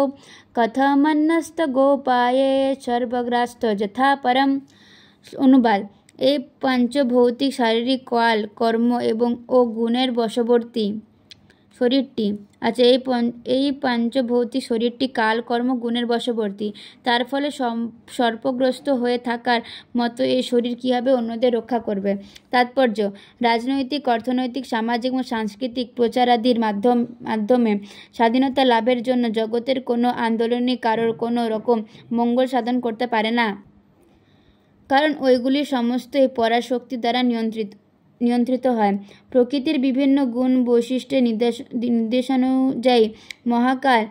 কথমন্যস্ত গোপায়ে সর্বগ্রাস্ত যথা পরম। অনুবাদ: এই পঞ্চভৌতিক শারীরিক কাল, কর্ম এবং ও গুণের বশবর্তী শরীরটি আচ্ছা এই পঞ্চভৌতিক শরীরটি কাল কর্ম গুণের বশবর্তী। তার ফলে সর্পগ্রস্ত হয়ে থাকার মতো এই শরীর কীভাবে অন্যদের রক্ষা করবে? তাৎপর্য: রাজনৈতিক, অর্থনৈতিক, সামাজিক ও সাংস্কৃতিক প্রচারাদির মাধ্যমে স্বাধীনতা লাভের জন্য জগতের কোনো আন্দোলনই কারোর কোনো রকম মঙ্গল সাধন করতে পারে না, কারণ ওইগুলি সমস্তই পরাশক্তি দ্বারা নিয়ন্ত্রিত হয়। প্রকৃতির বিভিন্ন গুণ বৈশিষ্ট্যের নির্দেশানুযায়ী মহাকাল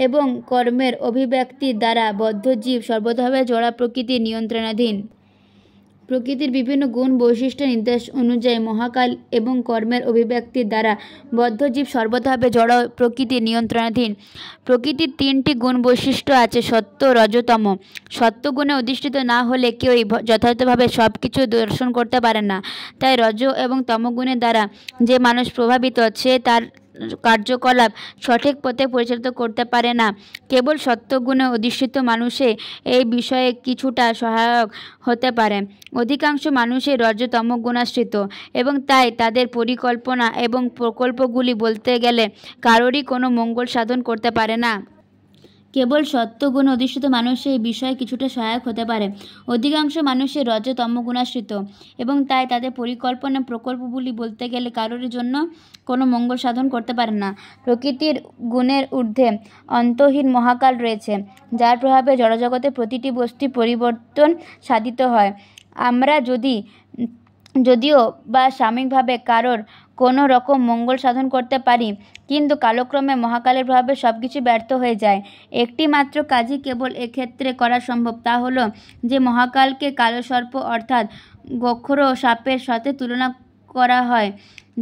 এবং কর্মের অভিব্যক্তির দ্বারা বদ্ধ জীব সর্বতভাবে জড়া প্রকৃতির নিয়ন্ত্রণাধীন। প্রকৃতির বিভিন্ন গুণ বৈশিষ্ট্য নির্দেশ অনুযায়ী মহাকাল এবং কর্মের অভিব্যক্তির দ্বারা বদ্ধ জীব সর্বতভাবে জড় প্রকৃতির নিয়ন্ত্রণাধীন। প্রকৃতির তিনটি গুণ বৈশিষ্ট্য আছে: সত্য, রজতম। সত্যগুণে অধিষ্ঠিত না হলে কেউই যথাযথভাবে সব কিছু দর্শন করতে পারে না। তাই রজ এবং তমগুণের দ্বারা যে মানুষ প্রভাবিত, সে তার কার্যকলাপ সঠিক পথে পরিচালিত করতে পারে না। কেবল সত্যগুণে অধিষ্ঠিত মানুষই এই বিষয়ে কিছুটা সহায়ক হতে পারে। অধিকাংশ মানুষই রজতম গুণাশ্রিত এবং তাই তাদের পরিকল্পনা এবং প্রকল্পগুলি বলতে গেলে কারোরই কোনো মঙ্গল সাধন করতে পারে না। কেবল সত্যগুণ অধিষ্ঠিত মানুষই এই বিষয়ে কিছুটা সহায়ক হতে পারে। অধিকাংশ মানুষই রজতম গুণাশ্রিত এবং তাই তাদের পরিকল্পনা প্রকল্পগুলি বলতে গেলে কারোর জন্য কোনো মঙ্গল সাধন করতে পারে না। প্রকৃতির গুণের ঊর্ধ্বে অন্তহীন মহাকাল রয়েছে, যার প্রভাবে জড়জগতের প্রতিটি বস্তুর পরিবর্তন সাধিত হয়। আমরা যদিও বা সাময়িকভাবে কারোর কোনো রকম মঙ্গল সাধন করতে পারি, কিন্তু কালক্রমে মহাকালের প্রভাবে সব কিছু ব্যর্থ হয়ে যায়। একটি মাত্র কাজই কেবল এক্ষেত্রে করা সম্ভব, তা হলো যে মহাকালকে কালসর্প অর্থাৎ গোখর সাপের সাথে তুলনা করা হয়,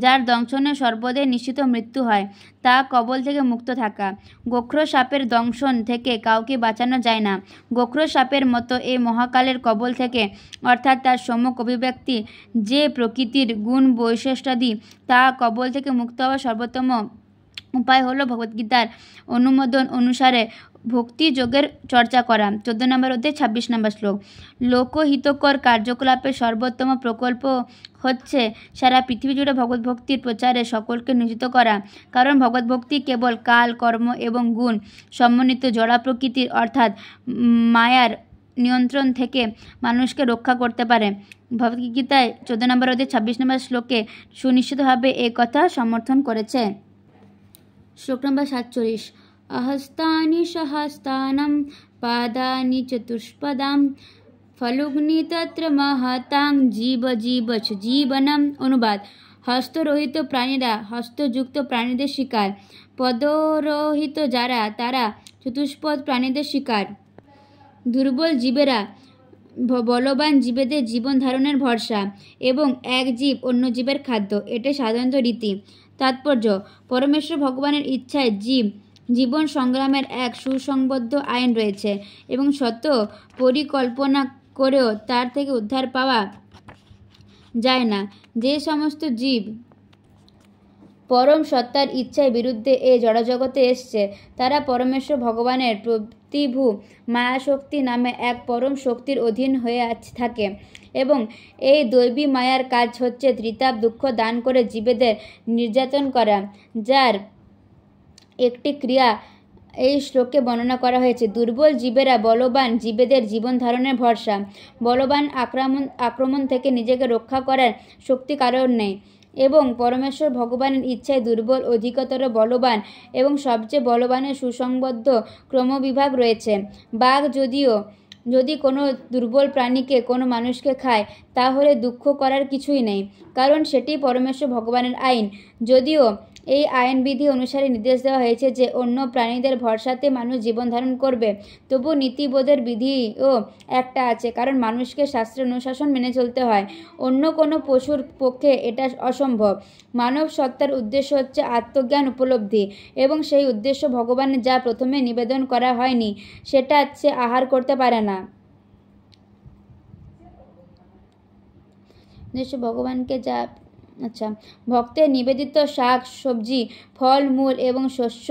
যার দংশনে সর্বদাই নিশ্চিত মৃত্যু হয়, তা কবল থেকে মুক্ত থাকা। গোখর সাপের দংশন থেকে কাউকে বাঁচানো যায় না। গোখর সাপের মতো এই মহাকালের কবল থেকে অর্থাৎ তার সম্যক অভিব্যক্তি যে প্রকৃতির গুণ বৈশিষ্ট্যাদি, তা কবল থেকে মুক্ত হওয়ার সর্বোত্তম উপায় হলো ভগবদ্গীতার অনুমোদন অনুসারে ভক্তি যোগের চর্চা করা। 14 নম্বর অধ্যায় 26 নম্বর শ্লোক। লোকহিতকর কার্যকলাপের সর্বোত্তম প্রকল্প হচ্ছে সারা পৃথিবী জুড়ে ভগবদ্ভক্তির প্রচারে সকলকে নিয়োজিত করা, কারণ ভগবদ্ভক্তি কেবল কাল, কর্ম এবং গুণ সমন্বিত জড়া প্রকৃতির অর্থাৎ মায়ার নিয়ন্ত্রণ থেকে মানুষকে রক্ষা করতে পারে। ভগবদ্গীতায় 14 নম্বর অধ্যায় 26 নম্বর শ্লোকে সুনিশ্চিতভাবে এই কথা সমর্থন করেছে। শ্লোক নম্বর 47। অহস্তানি সহস্তানাম পাদানি চতুষ্পদাম ফলুগ্নি তত্র মহতাং জীব জীবচ জীবনম। অনুবাদ: হস্তরহিত প্রাণীরা হস্তযুক্ত প্রাণীদের শিকার, পদরহিত যারা তারা চতুষ্পদ প্রাণীদের শিকার। দুর্বল জীবেরা বলবান জীবেদের জীবন ধারণের ভরসা এবং এক জীব অন্য জীবের খাদ্য, এটাই সাধারণত রীতি। তাৎপর্য: পরমেশ্বর ভগবানের ইচ্ছায় জীবন সংগ্রামের এক সুসংবদ্ধ আইন রয়েছে এবং শত পরিকল্পনা করেও তার থেকে উদ্ধার পাওয়া যায় না। যে সমস্ত জীব পরম সত্তার ইচ্ছার বিরুদ্ধে এই জড়জগতে এসছে, তারা পরমেশ্বর ভগবানের প্রতিভু মায়াশক্তি নামে এক পরম শক্তির অধীন হয়ে থাকে এবং এই দৈবী মায়ার কাজ হচ্ছে ত্রিতাপ দুঃখ দান করে জীবেদের নির্যাতন করা, যার একটি ক্রিয়া এই শ্লোকে বর্ণনা করা হয়েছে। দুর্বল জীবেরা বলবান জীবেদের জীবন ধারণের ভরসা। বলবান আক্রমণ থেকে নিজেকে রক্ষা করার শক্তি কারোর নেই এবং পরমেশ্বর ভগবানের ইচ্ছায় দুর্বল অধিকতর বলবান এবং সবচেয়ে বলবানের সুসংবদ্ধ ক্রমবিভাগ রয়েছে। বাঘ যদি কোনো দুর্বল প্রাণীকে কোনো মানুষকে খায়, তাহলে দুঃখ করার কিছুই নেই, কারণ সেটি পরমেশ্বর ভগবানের আইন। যদিও এই আইনবিধি অনুসারে নির্দেশ দেওয়া হয়েছে যে অন্য প্রাণীদের ভরসাতে মানুষ জীবন ধারণ করবে, তবু নীতিবোধের বিধিও একটা আছে, কারণ মানুষকে শাস্ত্রের অনুশাসন মেনে চলতে হয়। অন্য কোনো পশুর পক্ষে এটা অসম্ভব। মানব সত্তার উদ্দেশ্য হচ্ছে আত্মজ্ঞান উপলব্ধি এবং সেই উদ্দেশ্য ভগবানের যা প্রথমে নিবেদন করা হয়নি, সেটা সে আহার করতে পারে না। ভগবানকে যা আচ্ছা, ভক্তের নিবেদিত শাক সবজি ফল মূল এবং শস্য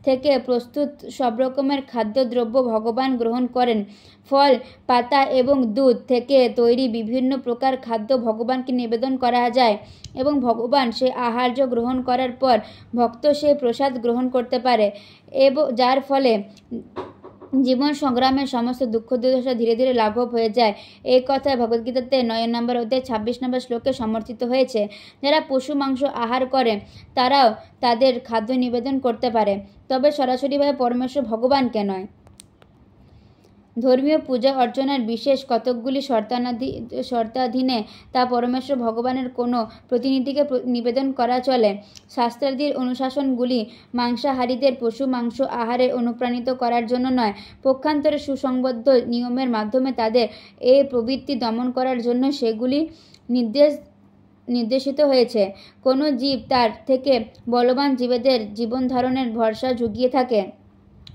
থেকে প্রস্তুত সব রকমের খাদ্যদ্রব্য ভগবান গ্রহণ করেন। ফল পাতা এবং দুধ থেকে তৈরি বিভিন্ন প্রকার খাদ্য ভগবানকে নিবেদন করা যায় এবং ভগবান সেই আহার্য গ্রহণ করার পর ভক্ত সেই প্রসাদ গ্রহণ করতে পারে এবং যার ফলে জীবন সংগ্রামের সমস্ত দুঃখ দুর্দশা ধীরে ধীরে লাঘব হয়ে যায়। এই কথায় ভগবদ্গীতাতে 9 নম্বর অধ্যায় 26 নম্বর শ্লোকে সমর্থিত হয়েছে। যারা পশু মাংস আহার করে তারাও তাদের খাদ্য নিবেদন করতে পারে, তবে সরাসরিভাবে পরমেশ্বর ভগবানকে নয়। ধর্মীয় পূজা অর্চনার বিশেষ কতকগুলি শর্তাধীনে তা পরমেশ্বর ভগবানের কোনো প্রতিনিধিকে নিবেদন করা চলে। শাস্ত্রাদির অনুশাসনগুলি মাংসাহারীদের পশু মাংস আহারে অনুপ্রাণিত করার জন্য নয়, পক্ষান্তরে সুসংবদ্ধ নিয়মের মাধ্যমে তাদের এই প্রবৃত্তি দমন করার জন্য সেগুলি নির্দেশিত হয়েছে। কোনো জীব তার থেকে বলবান জীবেদের জীবন ধারণের ভরসা জুগিয়ে থাকে,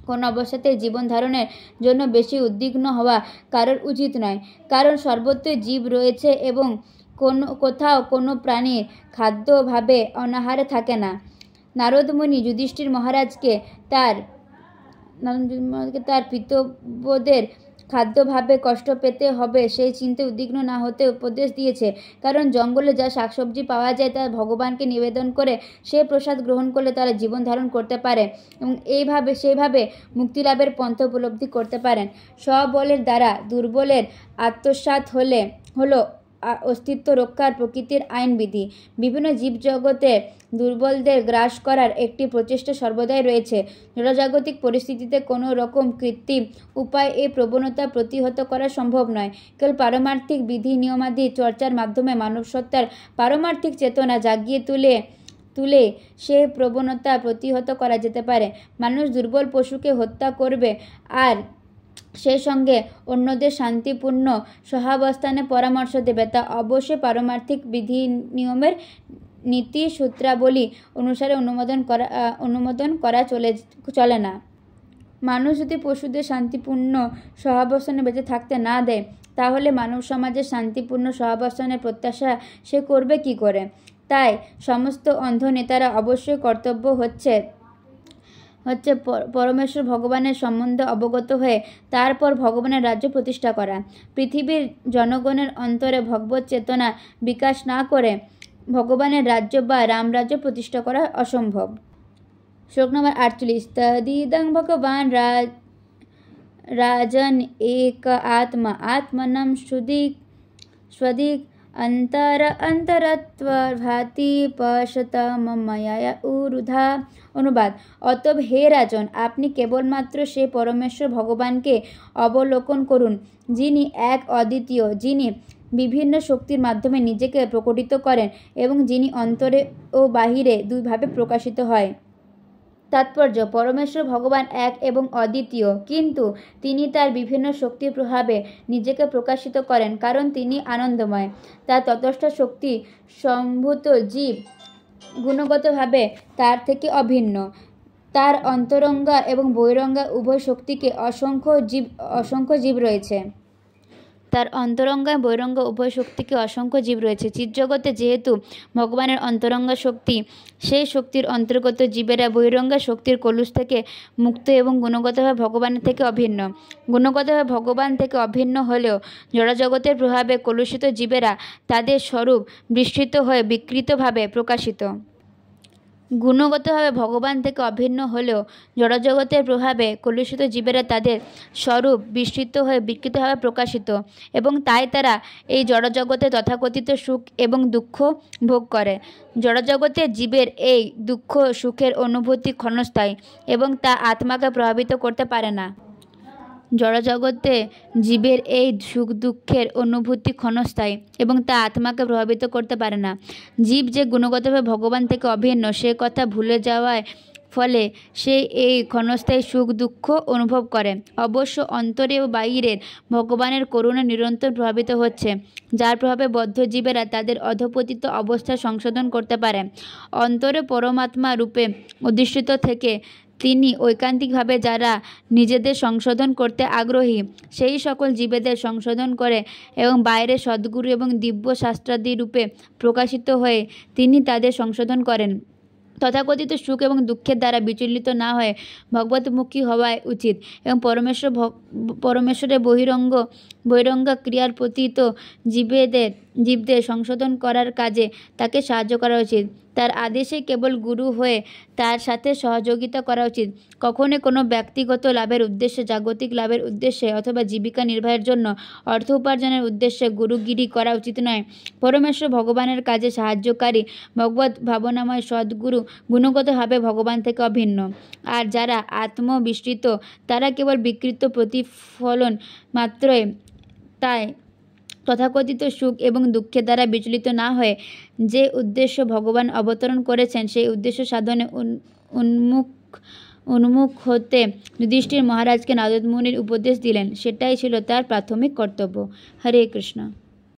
কোন অবস্থাতেই জীবন ধারণের জন্য বেশি উদ্বিগ্ন হওয়া কারোর উচিত নয়, কারণ সর্বত্রই জীব রয়েছে এবং কোথাও কোনো প্রাণীর খাদ্যভাবে অনাহারে থাকে না। নারদ মুনি যুধিষ্ঠির মহারাজকে তার পিতৃব্যদের খাদ্যভাবে কষ্ট পেতে হবে সেই চিন্তে উদ্বিগ্ন না হতে উপদেশ দিয়েছে, কারণ জঙ্গলে যা শাকসবজি পাওয়া যায় তা ভগবানকে নিবেদন করে সেই প্রসাদ গ্রহণ করলে তারা জীবন ধারণ করতে পারে এবং সেইভাবে মুক্তিলাভের পন্থা উপলব্ধি করতে পারেন। স্ববলের দ্বারা দুর্বলের আত্মসাৎ হলো অস্তিত্ব রক্ষার প্রকৃতির আইনবিধি। বিভিন্ন জীবজগতে দুর্বলদের গ্রাস করার একটি প্রচেষ্টা সর্বদাই রয়েছে। জড়জাগতিক পরিস্থিতিতে কোনো রকম কৃত্রিম উপায় এই প্রবণতা প্রতিহত করা সম্ভব নয়। কেবল পারমার্থিক বিধি নিয়মাদি চর্চার মাধ্যমে মানবসত্তার পারমার্থিক চেতনা জাগিয়ে তুলে সেই প্রবণতা প্রতিহত করা যেতে পারে। মানুষ দুর্বল পশুকে হত্যা করবে আর সেই সঙ্গে অন্যদের শান্তিপূর্ণ সহাবস্থানে পরামর্শ দেবে, তা অবশ্যই পারমার্থিক বিধি নিয়মের নীতি সূত্রাবলী অনুসারে অনুমোদন করা চলে না। মানুষ যদি পশুদের শান্তিপূর্ণ সহাবস্থানে বেঁচে থাকতে না দেয়, তাহলে মানব সমাজের শান্তিপূর্ণ সহাবস্থানের প্রত্যাশা সে করবে কি করে? তাই সমস্ত অন্ধ নেতারা অবশ্যই কর্তব্য হচ্ছে পরমেশ্বর ভগবানের সম্বন্ধে অবগত হয়ে তারপর ভগবানের রাজ্য প্রতিষ্ঠা করা। পৃথিবীর জনগণের অন্তরে ভগবত চেতনা বিকাশ না করে ভগবানের রাজ্য বা রামরাজ্য প্রতিষ্ঠা করা অসম্ভব। শ্লোক নম্বর 48। তদিদং ভগবান রাজন এক আত্মা আত্মনম স্বদিক অন্তরত্ব ভাতি পশত মময়া উরুধা। অনুবাদ: অতএব হে রাজন, আপনি কেবলমাত্র সে পরমেশ্বর ভগবানকে অবলোকন করুন, যিনি এক অদ্বিতীয়, যিনি বিভিন্ন শক্তির মাধ্যমে নিজেকে প্রকটিত করেন এবং যিনি অন্তরে ও বাহিরে দুইভাবে প্রকাশিত হয়। তাৎপর্য: পরমেশ্বর ভগবান এক এবং অদ্বিতীয়, কিন্তু তিনি তার বিভিন্ন শক্তির প্রভাবে নিজেকে প্রকাশিত করেন, কারণ তিনি আনন্দময়। তার ততস্থ শক্তি সম্ভূত জীব গুণগতভাবে তার থেকে অভিন্ন। তার অন্তরঙ্গা এবং বহিরঙ্গা উভয় শক্তিকে অসংখ্য জীব রয়েছে। চিৎজগতে যেহেতু ভগবানের অন্তরঙ্গা শক্তি, সেই শক্তির অন্তর্গত জীবেরা বহিরঙ্গা শক্তির কলুষ থেকে মুক্ত এবং গুণগতভাবে ভগবানের থেকে অভিন্ন। গুণগতভাবে ভগবান থেকে অভিন্ন হলেও জড়জগতের প্রভাবে কলুষিত জীবেরা তাদের স্বরূপ বিস্মৃত হয়ে বিকৃতভাবে প্রকাশিত। গুণগতভাবে ভগবান থেকে অভিন্ন হলেও জড়জগতের প্রভাবে কলুষিত জীবেরা তাদের স্বরূপ বিস্মৃত হয়ে বিকৃতভাবে প্রকাশিত, এবং তাই তারা এই জড়জগতে তথাকথিত সুখ এবং দুঃখ ভোগ করে। জড়জগতের জীবের এই দুঃখ সুখের অনুভূতি ক্ষণস্থায়ী এবং তা আত্মাকে প্রভাবিত করতে পারে না। জড়জগতে জীবের এই সুখ দুঃখের অনুভূতি ক্ষণস্থায়ী এবং তা আত্মাকে প্রভাবিত করতে পারে না। জীব যে গুণগতভাবে ভগবান থেকে অভিন্ন সে কথা ভুলে যাওয়ার ফলে সে এই ক্ষণস্থায়ী সুখ দুঃখ অনুভব করে। অবশ্য অন্তরে ও বাহিরের ভগবানের করুণা নিরন্তর প্রভাবিত হচ্ছে, যার প্রভাবে বদ্ধ জীবেরা তাদের অধঃপতিত অবস্থা সংশোধন করতে পারে। অন্তরে পরমাত্মা রূপে অধিষ্ঠিত থেকে তিনি ঐকান্তিকভাবে যারা নিজেদের সংশোধন করতে আগ্রহী সেই সকল জীবেদের সংশোধন করে এবং বাইরে সদ্গুরু এবং দিব্য শাস্ত্রাদি রূপে প্রকাশিত হয়ে তিনি তাদের সংশোধন করেন। তথাকথিত সুখ এবং দুঃখের দ্বারা বিচলিত না হয়ে ভগবতমুখী হওয়া উচিত এবং পরমেশ্বরের বহিরঙ্গা ক্রিয়ার পতিত জীবদের সংশোধন করার কাজে তাকে সাহায্য করা উচিত। তার আদেশে কেবল গুরু হয়ে তার সাথে সহযোগিতা করা উচিত। কখনোই কোনো ব্যক্তিগত লাভের উদ্দেশ্যে, জাগতিক লাভের উদ্দেশ্যে অথবা জীবিকা নির্বাহের জন্য অর্থ উপার্জনের উদ্দেশ্যে গুরুগিরি করা উচিত নয়। পরমেশ্বর ভগবানের কাজে সাহায্যকারী ভগবত ভাবনাময় সদ্গুরু গুণগতভাবে ভগবান থেকে অভিন্ন, আর যারা আত্মবিস্মৃত তারা কেবল বিকৃত প্রতিফলন মাত্রই। তাই তথাকথিত সুখ এবং দুঃখের দ্বারা বিচলিত না হয়ে যে উদ্দেশ্য ভগবান অবতরণ করেছেন সেই উদ্দেশ্য সাধনে উন্মুখ হতে যুধিষ্ঠির মহারাজকে নারদ মুনির উপদেশ দিলেন। সেটাই ছিল তার প্রাথমিক কর্তব্য। হরে কৃষ্ণ।